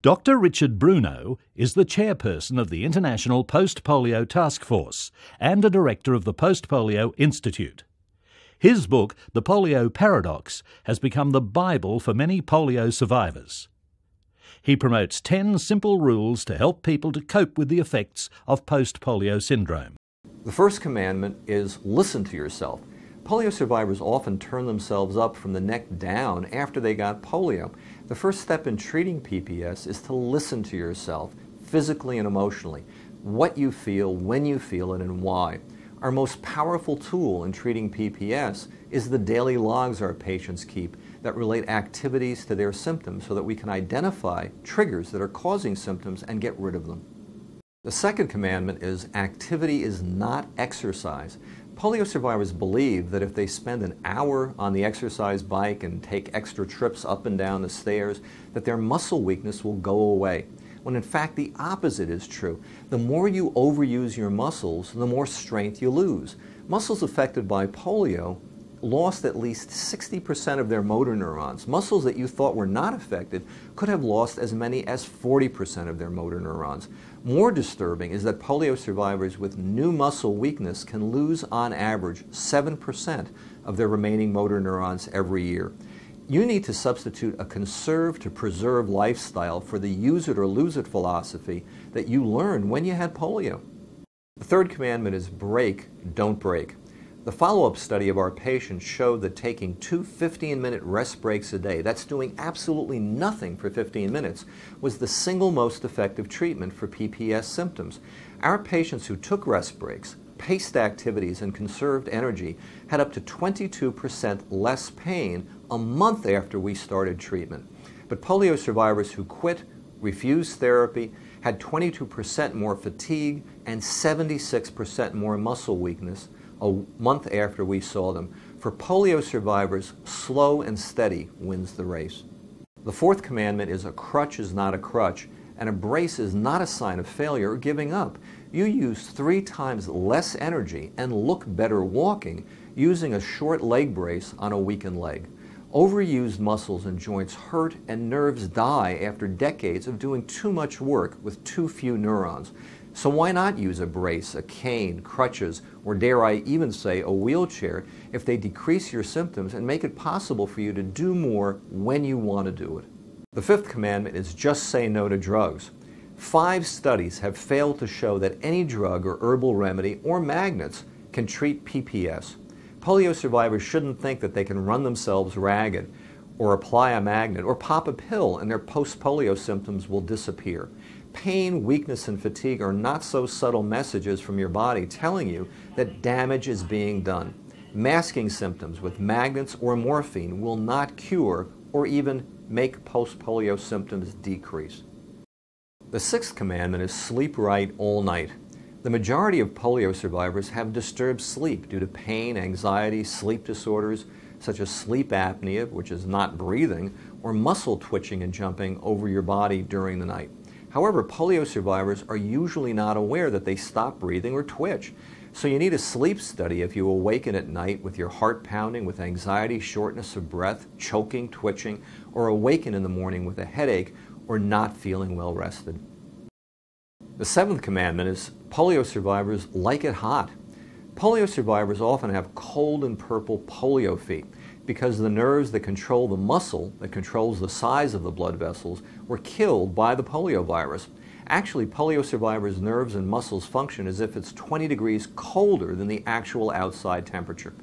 Dr. Richard Bruno is the chairperson of the International Post-Polio Task Force and a director of the Post-Polio Institute. His book, The Polio Paradox, has become the Bible for many polio survivors. He promotes 10 simple rules to help people to cope with the effects of post-polio syndrome. The first commandment is listen to yourself. Polio survivors often turn themselves up from the neck down after they got polio. The first step in treating PPS is to listen to yourself, physically and emotionally, what you feel, when you feel it, and why. Our most powerful tool in treating PPS is the daily logs our patients keep that relate activities to their symptoms so that we can identify triggers that are causing symptoms and get rid of them. The second commandment is activity is not exercise. Polio survivors believe that if they spend an hour on the exercise bike and take extra trips up and down the stairs, that their muscle weakness will go away, when in fact the opposite is true. The more you overuse your muscles, the more strength you lose. Muscles affected by polio lost at least 60% of their motor neurons. Muscles that you thought were not affected could have lost as many as 40% of their motor neurons. More disturbing is that polio survivors with new muscle weakness can lose on average 7% of their remaining motor neurons every year. You need to substitute a conserve to preserve lifestyle for the use it or lose it philosophy that you learned when you had polio. The third commandment is break, don't break. The follow-up study of our patients showed that taking 2 15-minute rest breaks a day, that's doing absolutely nothing for 15 minutes, was the single most effective treatment for PPS symptoms. Our patients who took rest breaks, paced activities, and conserved energy had up to 22% less pain a month after we started treatment. But polio survivors who quit, refused therapy, had 22% more fatigue and 76% more muscle weakness a month after we saw them. For polio survivors, slow and steady wins the race. The fourth commandment is a crutch is not a crutch, and a brace is not a sign of failure or giving up. You use 3 times less energy and look better walking using a short leg brace on a weakened leg. Overused muscles and joints hurt and nerves die after decades of doing too much work with too few neurons. So why not use a brace, a cane, crutches, or dare I even say a wheelchair if they decrease your symptoms and make it possible for you to do more when you want to do it? The fifth commandment is just say no to drugs. 5 studies have failed to show that any drug or herbal remedy or magnets can treat PPS. Polio survivors shouldn't think that they can run themselves ragged or apply a magnet or pop a pill and their post-polio symptoms will disappear. Pain, weakness, and fatigue are not so subtle messages from your body telling you that damage is being done. Masking symptoms with magnets or morphine will not cure or even make post-polio symptoms decrease. The sixth commandment is sleep right all night. The majority of polio survivors have disturbed sleep due to pain, anxiety, sleep disorders such as sleep apnea, which is not breathing, or muscle twitching and jumping over your body during the night. However, polio survivors are usually not aware that they stop breathing or twitch. So you need a sleep study if you awaken at night with your heart pounding, with anxiety, shortness of breath, choking, twitching, or awaken in the morning with a headache or not feeling well rested. The seventh commandment is polio survivors like it hot. Polio survivors often have cold and purple polio feet because the nerves that control the muscle, that controls the size of the blood vessels, were killed by the polio virus. Actually, polio survivors' nerves and muscles function as if it's 20 degrees colder than the actual outside temperature.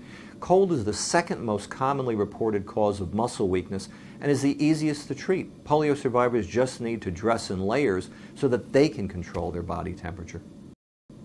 Cold is the second most commonly reported cause of muscle weakness and is the easiest to treat. Polio survivors just need to dress in layers so that they can control their body temperature.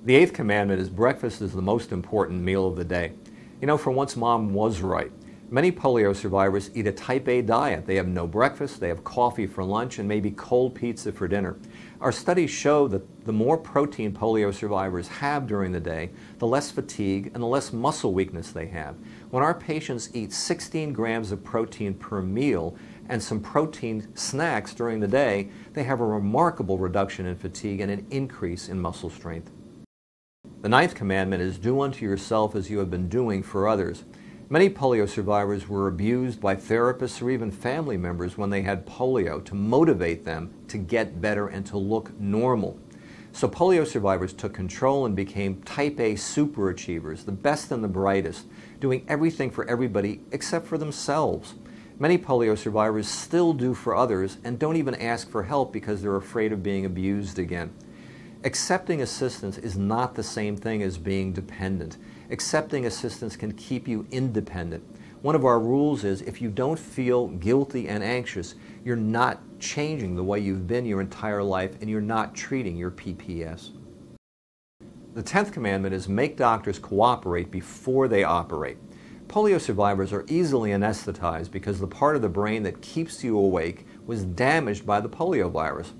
The eighth commandment is breakfast is the most important meal of the day. You know, for once Mom was right. Many polio survivors eat a type A diet. They have no breakfast, they have coffee for lunch, and maybe cold pizza for dinner. Our studies show that the more protein polio survivors have during the day, the less fatigue and the less muscle weakness they have. When our patients eat 16 grams of protein per meal and some protein snacks during the day, they have a remarkable reduction in fatigue and an increase in muscle strength. The ninth commandment is do unto yourself as you have been doing for others. Many polio survivors were abused by therapists or even family members when they had polio to motivate them to get better and to look normal. So polio survivors took control and became type A superachievers, the best and the brightest, doing everything for everybody except for themselves. Many polio survivors still do for others and don't even ask for help because they're afraid of being abused again. Accepting assistance is not the same thing as being dependent. Accepting assistance can keep you independent. One of our rules is if you don't feel guilty and anxious, you're not changing the way you've been your entire life and you're not treating your PPS. The 10th commandment is make doctors cooperate before they operate. Polio survivors are easily anesthetized because the part of the brain that keeps you awake was damaged by the polio virus.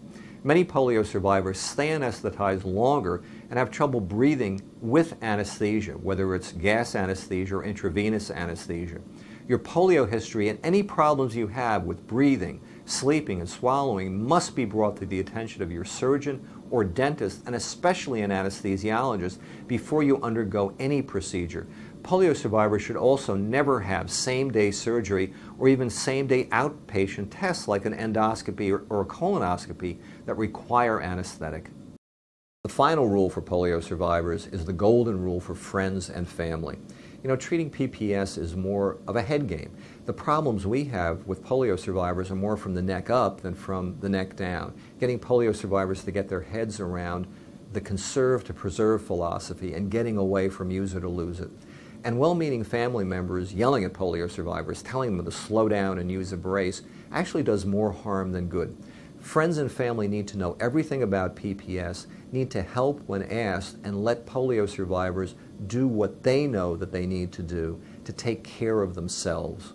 Many polio survivors stay anesthetized longer and have trouble breathing with anesthesia, whether it's gas anesthesia or intravenous anesthesia. Your polio history and any problems you have with breathing, sleeping, and swallowing must be brought to the attention of your surgeon or dentist, and especially an anesthesiologist, before you undergo any procedure. Polio survivors should also never have same-day surgery or even same-day outpatient tests like an endoscopy or a colonoscopy that require anesthetic. The final rule for polio survivors is the golden rule for friends and family. You know, treating PPS is more of a head game. The problems we have with polio survivors are more from the neck up than from the neck down. Getting polio survivors to get their heads around the conserve to preserve philosophy and getting away from use it or lose it. And well-meaning family members yelling at polio survivors, telling them to slow down and use a brace, actually does more harm than good. Friends and family need to know everything about PPS, need to help when asked, and let polio survivors do what they know that they need to do to take care of themselves.